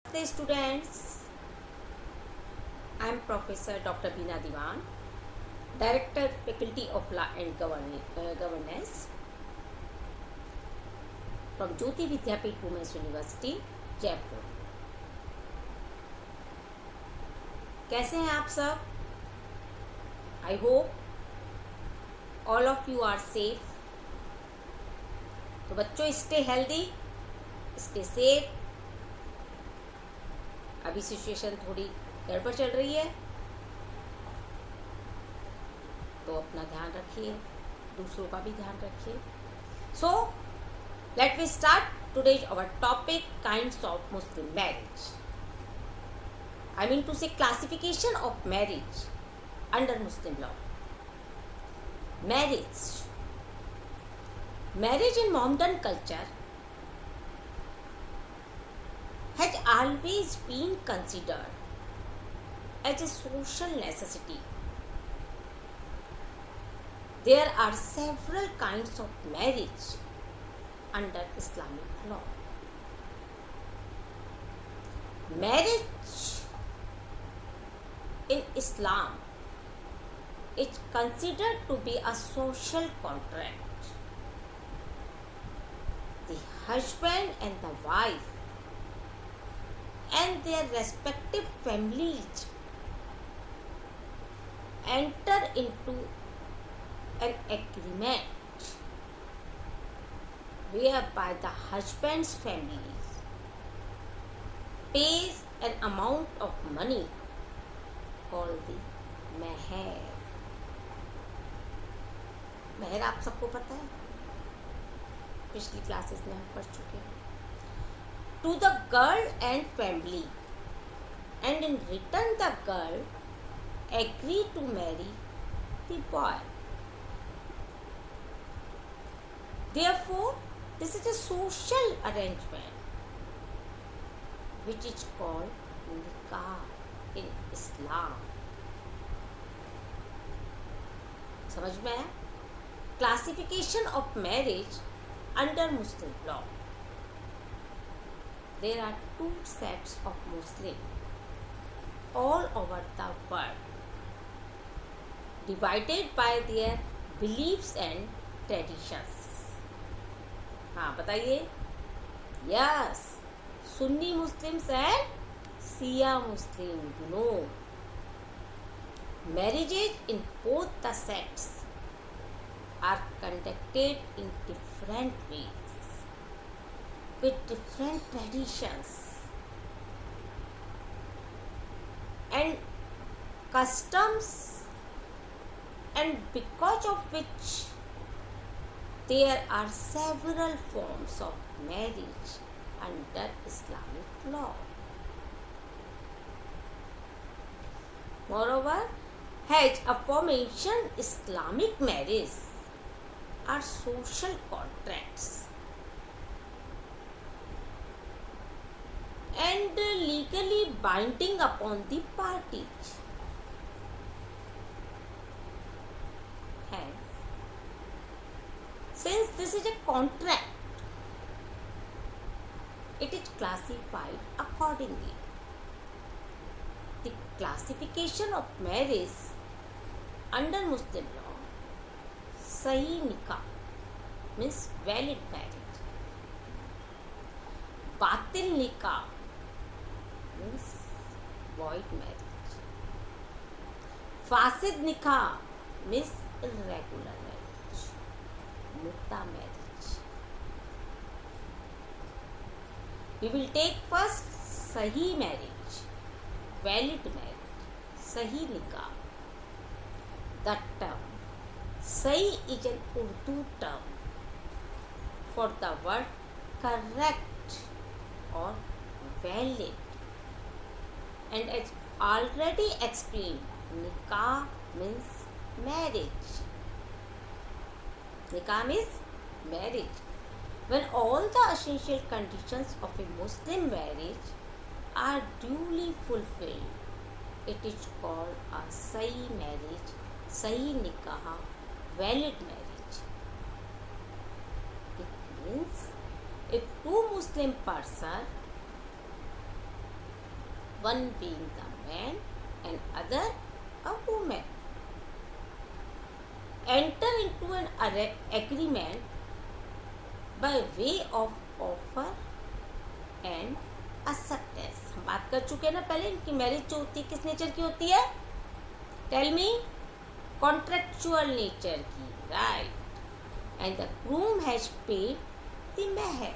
Namaste students, I am Professor Dr. Beena Diwan, Director Faculty of Law and Governance from Jyoti Vidyapeeth Women's University, Jaipur. कैसे हैं आप सब? I hope all of you are safe. तो बच्चों, stay healthy, stay safe. अभी situation थोड़ी गड़बड़ चल रही है, तो अपना ध्यान रखिए, दूसरों का भी ध्यान रखिए। So let we start today's our topic, kinds of Muslim marriage. I mean to say classification of marriage under Muslim law. Marriage in modern culture has always been considered as a social necessity. There are several kinds of marriage under Islamic law. Marriage in Islam is considered to be a social contract. The husband and the wife and their respective families enter into an agreement whereby the husband's family pays an amount of money called the meher. मेहर आप सबको पता है, पिछली classes में हम पढ़ चुके हैं। To the girl and family, and in return the girl agree to marry the boy. Therefore, this is a social arrangement which is called nikah in Islam. समझ में आया? Classification of marriage under Muslim law. There are two sets of Muslims all over the world, divided by their beliefs and traditions. हाँ बताइए। Yes, Sunni Muslims and Shia Muslim. No, marriages in both the sects are conducted in different ways with different traditions and customs, and because of which there are several forms of marriage under Islamic law. Moreover, as aforementioned, Islamic marriage are social contracts and legally binding upon the parties. Hence, since this is a contract, it is classified accordingly. The classification of marriage under Muslim law: Sahih nikah means valid marriage. Batil nikah means void marriage. Fasid nikah means irregular marriage. Mutta marriage. We will take first Sahih marriage, valid marriage, Sahih nikah. The term Sahih is an Urdu term for the word correct or valid, and as already explained, nikah means marriage. Nikah means marriage. When all the essential conditions of a Muslim marriage are duly fulfilled, it is called a Sahih marriage, Sahih nikah, valid marriage. It means if two Muslim persons one being the man and other a woman. Enter into an agreement by way of offer and acceptance. हम बात कर चुके हैं ना पहले इनकी marriage जो होती है किस नेचर की होती है? Tell me. कॉन्ट्रेक्चुअल नेचर की, right. And the groom has paid the mehr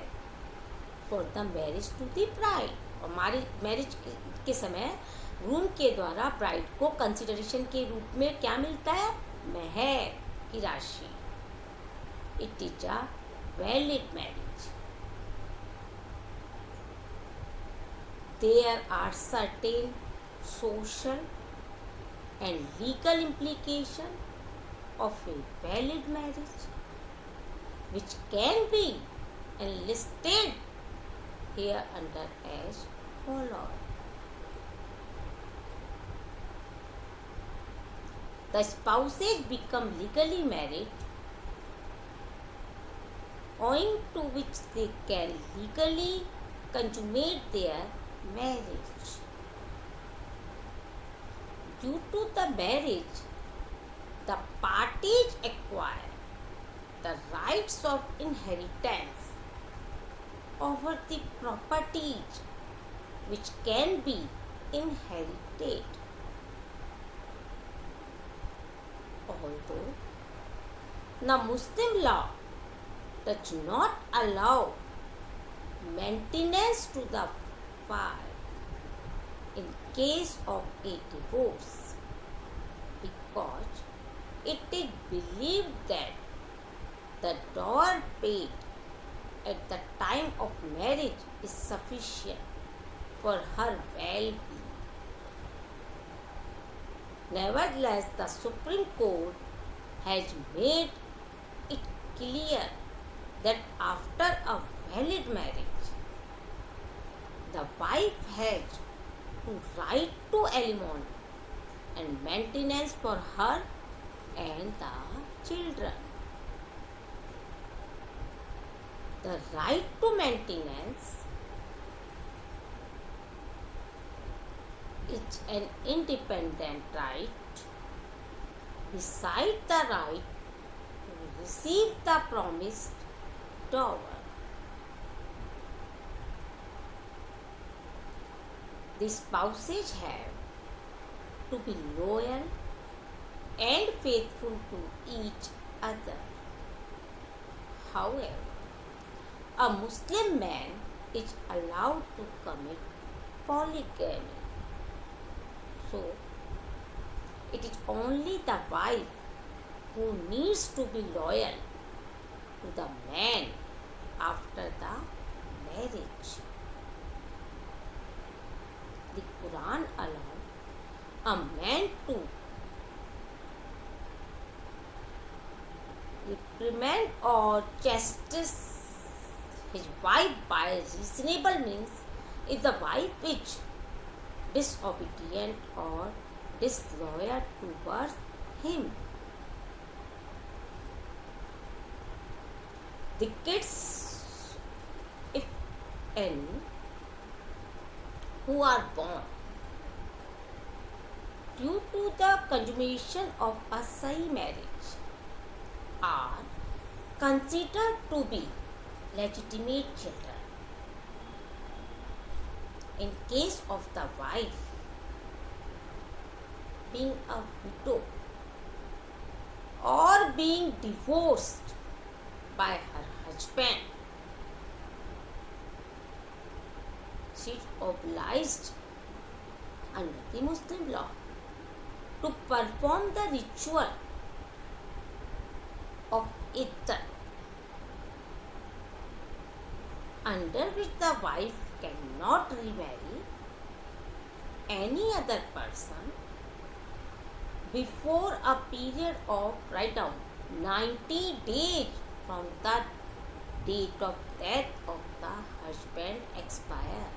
for the marriage to the bride. और मैरिज के समय ग्रूम के द्वारा ब्राइड को कंसिडरेशन के रूप में क्या मिलता है? मेहर की राशि. It is a valid marriage. There are certain social and legal implications of a valid marriage which can be enlisted here under as follows. The spouses become legally married owing to which they can legally consummate their marriage. Due to the marriage, the parties acquire the rights of inheritance over the properties which can be inherited. Although the Muslim law does not allow maintenance to the wife in case of a divorce, because it is believed that the dower paid at the time of marriage is sufficient for her well-being. Nevertheless, the Supreme Court has made it clear that after a valid marriage, the wife has to right to alimony and maintenance for her and the children. The right to maintenance is an independent right beside the right to receive the promised dower. The spouses have to be loyal and faithful to each other. However, a Muslim man is allowed to commit polygamy. So, it is only the wife who needs to be loyal to the man after the marriage. The Quran allows a man to reprimand or chastise his wife by reasonable means if the wife is disobedient or disloyal towards him. The kids, if any, who are born due to the consummation of a Sahih marriage are considered to be legitimate children. In case of the wife being a widow or being divorced by her husband, she is obliged under the Muslim law to perform the ritual of Iddah, under which the wife cannot remarry any other person before a period of, write down, 90 days from the date of death of the husband expire.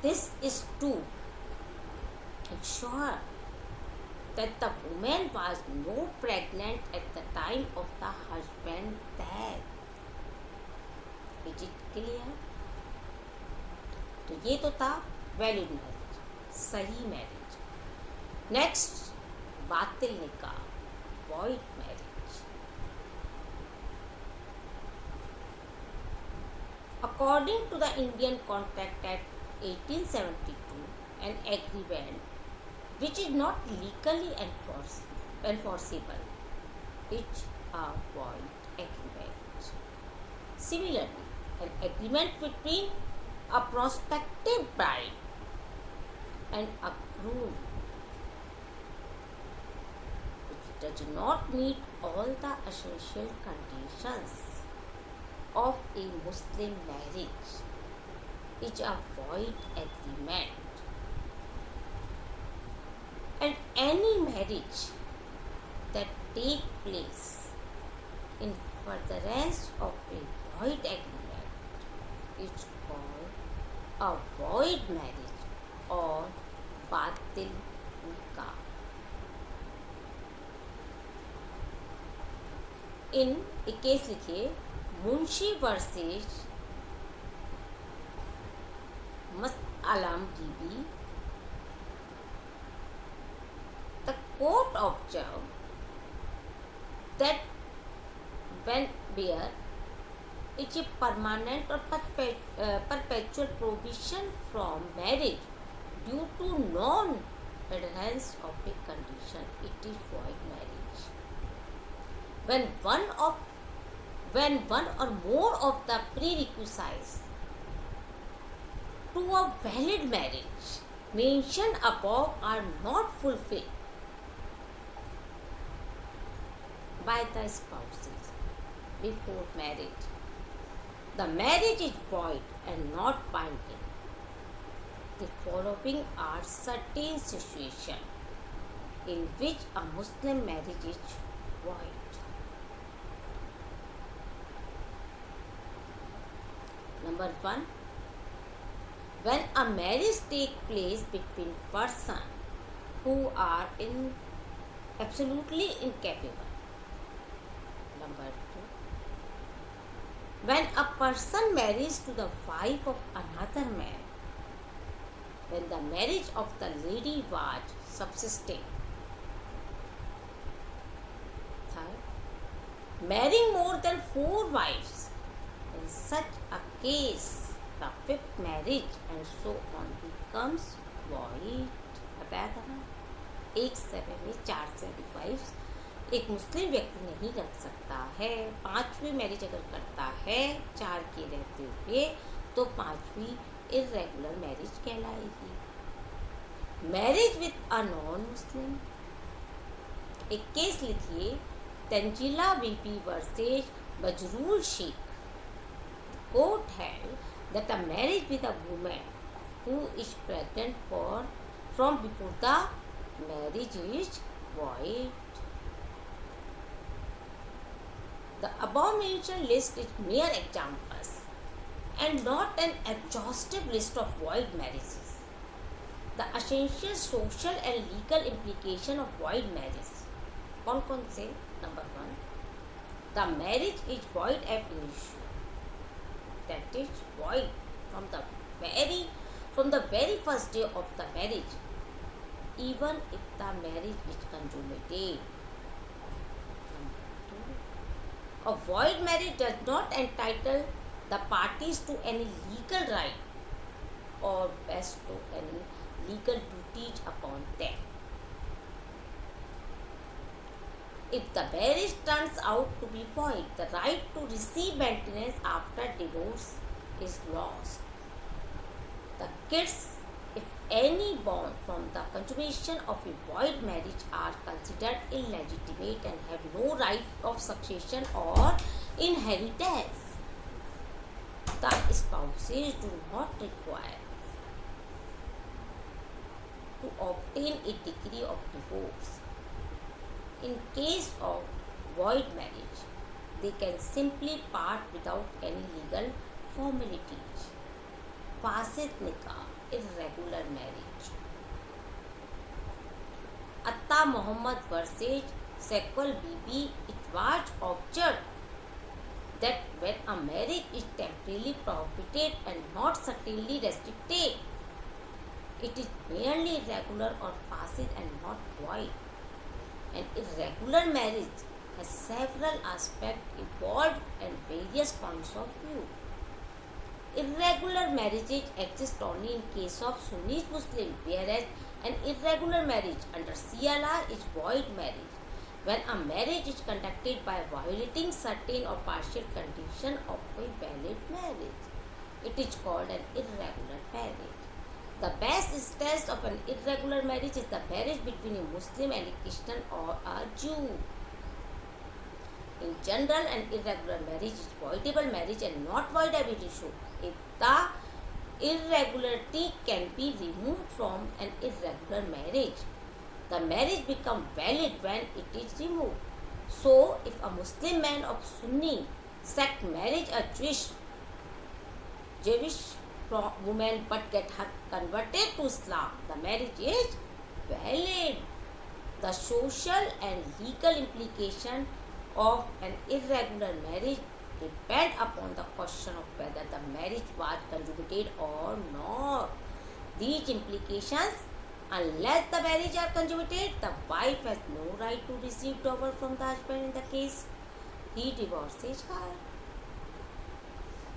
This is to ensure that the woman was not pregnant at the time of the husband's death. Is it clear? तो ये तो था valid marriage, सही marriage. Next, बातिल निकाह, void marriage. According to the Indian Contract Act 1872, an agreement which is not legally enforceable is a void agreement. Similarly, an agreement between a prospective bride and a groom which does not meet all the essential conditions of a Muslim marriage is a void agreement, and any marriage that take place in furtherance of a void agreement is called a void marriage or batil nikah. In एक case लिखिए, Munshi versus मस्त आलम बीबी। The court observed that when there is a permanent or perpetual prohibition from marriage due to non-adherence of a condition, it is void marriage. When one or more of the prerequisites to a valid marriage mentioned above are not fulfilled by the spouses before marriage, the marriage is void and not binding. The following are certain situations in which a Muslim marriage is void. Number 1, when a marriage takes place between persons who are absolutely incapable. Number 2, when a person marries to the wife of another man, when the marriage of the lady was subsisting. Third, marrying more than 4 wives. In such a case, the fifth marriage and so on becomes void. बताया था ना, एक समय में 4 से अधिक wives एक मुस्लिम व्यक्ति नहीं रख सकता है। 5वीं मैरिज अगर करता है 4 के रहते हुए, तो 5वीं इर्रेगुलर मैरिज कहलाएगी। Marriage with a non Muslim, एक केस लिखिए, Tanzila Bibi versus Bajrul Sheikh. Court held that a marriage with a woman who is pregnant from before the marriage is void. The above mentioned list is mere examples and not an exhaustive list of void marriages. The essential social and legal implication of void marriage. कौन से? Number 1, the marriage is void ab initio. That is void from the very first day of the marriage, even if the marriage is consummated. Number 2, a void marriage does not entitle the parties to any legal right or bestow any legal duties upon them. If the marriage turns out to be void, the right to receive maintenance after divorce is lost. The kids, if any, born from the consummation of a void marriage are considered illegitimate and have no right of succession or inheritance. The spouses do not require to obtain a decree of divorce. In case of void marriage, they can simply part without any legal formalities. Fasid nikah, irregular marriage. Atta Muhammad versus Sequel Bibi, it was observed that when a marriage is temporarily prohibited and not certainly restricted, it is merely irregular or fasid and not void. An irregular marriage has several aspects involved and various points of view. Irregular marriages exist only in case of Sunni Muslim, whereas an irregular marriage under Shia law is void marriage. When a marriage is conducted by violating certain or partial condition of a valid marriage, it is called an irregular marriage. The best instance of an irregular marriage is the marriage between a Muslim and a Christian or a Jew. In general, an irregular marriage is voidable marriage and not void ab initio if the irregularity can be removed from an irregular marriage. The marriage becomes valid when it is removed. So, if a Muslim man of Sunni sect marries a Jewish woman but get her converted to Islam, the marriage is valid. The social and legal implication of an irregular marriage depend upon the question of whether the marriage was consummated or not. These implications, unless the marriage are consummated, the wife has no right to receive dower from the husband in the case he divorces her.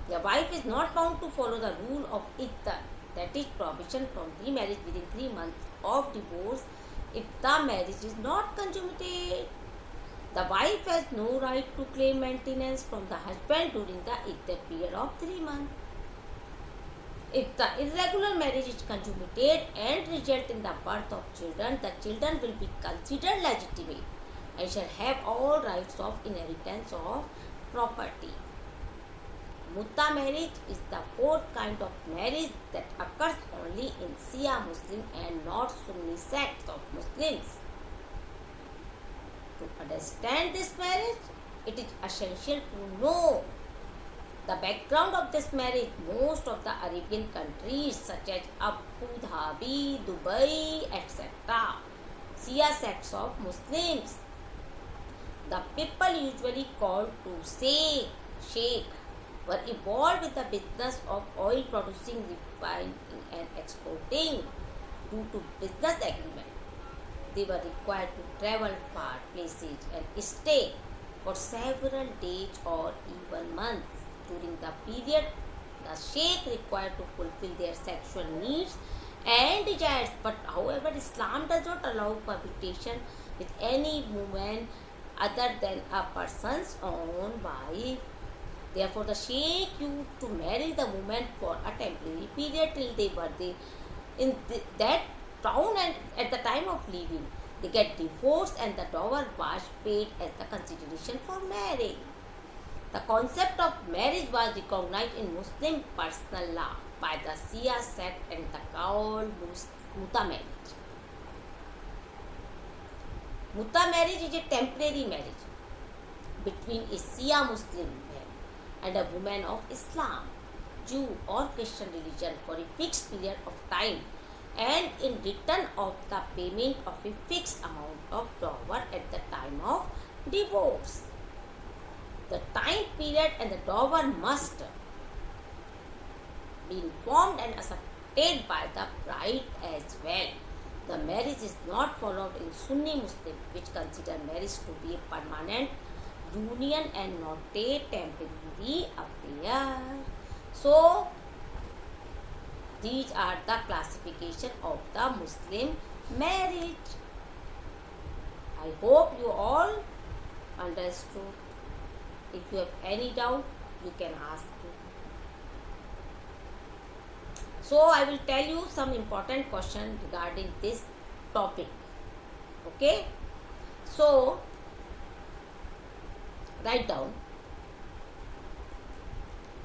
The wife is not bound to follow the rule of iddah, that is prohibition from remarriage within 3 months of divorce if the marriage is not consummated. The wife has no right to claim maintenance from the husband during the iddah period of 3 months. If the irregular marriage is consummated and result in the birth of children, the children will be considered legitimate and shall have all rights of inheritance of property. Mutta marriage is the fourth kind of marriage that occurs only in Shia Muslim and not Sunni sects of Muslims. To understand this marriage, it is essential to know the background of this marriage. Most of the Arabian countries such as Abu Dhabi, Dubai, etc. Shia sects of Muslims. The people usually called to Sheikh were involved with the business of oil producing, refining and exporting. Due to business agreement, they were required to travel far places and stay for several days or even months. During the period, the sheikh required to fulfill their sexual needs and desires. But however, Islam does not allow cohabitation with any woman other than a person's own wife. Therefore, the sheikh used to marry the woman for a temporary period till they were there in that town, and at the time of leaving, they get divorced and the dower was paid as the consideration for marriage. The concept of marriage was recognized in Muslim personal law by the Shia sect and the called Mutta marriage. Mutta marriage is a temporary marriage between a Shia Muslim man and a woman of Islam, Jew or Christian religion for a fixed period of time and in return of the payment of a fixed amount of dower at the time of divorce. The time period and the dower must be informed and accepted by the bride as well. The marriage is not followed in Sunni Muslim, which consider marriage to be a permanent union and not a temporary affair. So, these are the classification of the Muslim marriage. I hope you all understood. If you have any doubt, you can ask me. So, I will tell you some important questions regarding this topic. Okay? So, write down.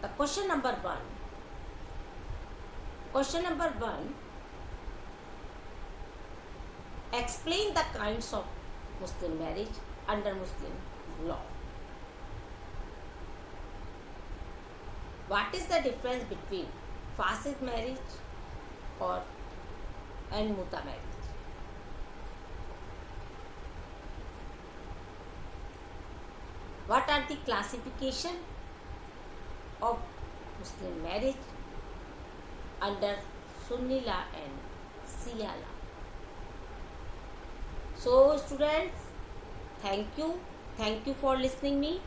The question number 1. Question number 1. Explain the kinds of Muslim marriage under Muslim law. What is the difference between fasid marriage and Mutta marriage? What are the classification of Muslim marriage under Sunni law and Shia law. So students, thank you for listening me.